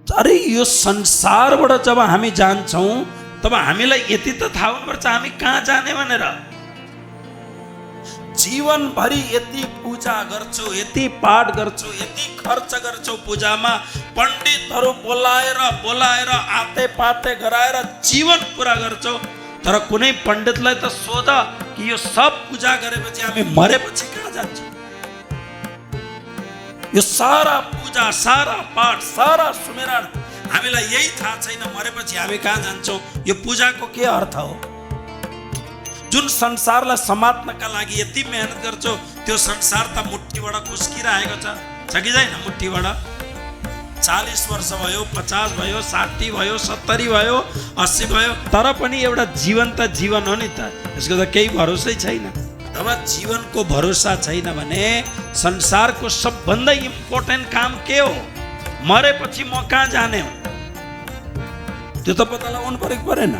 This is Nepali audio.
अरे यो संसारबाट जब हामी जान्छौँ तब हामीलाई यति त थाहा हुनुपर्छ हामी कहाँ जाने भनेर। जीवनभरि यति पूजा गर्छौ, यति पाठ गर्छौ, यति खर्च गर्छौ पूजामा, पण्डितहरू बोलाएर बोलाएर आते पाते गराएर जीवन पुरा गर्छौ, तर कुनै पण्डितलाई त सोध कि यो सब पूजा गरेपछि हामी मरेपछि कहाँ जान्छौँ? यो सारा पूजा, सारा पाठ, सारा सुमिरन हामीलाई यही थाहा छैन मरेपछि हामी कहाँ जान्छौँ। यो पूजाको के अर्थ हो? जुन संसारलाई समात्नका लागि यति मेहनत गर्छौ त्यो संसार त मुट्ठीबाट खुस्किरहेको छ कि छैन? मुट्ठीबाट 40 वर्ष भयो, 50 भयो, 60 भयो, 70 भयो, 80 भयो, तर पनि एउटा जीवन त जीवन हो नि त, यसको त केही भरोसै छैन। जब जीवनको भरोसा छैन भने संसारको सबभन्दा इम्पोर्टेन्ट काम के हो? मरेपछि म कहाँ जाने हो त्यो त पत्ता लगाउनु परेको परेन।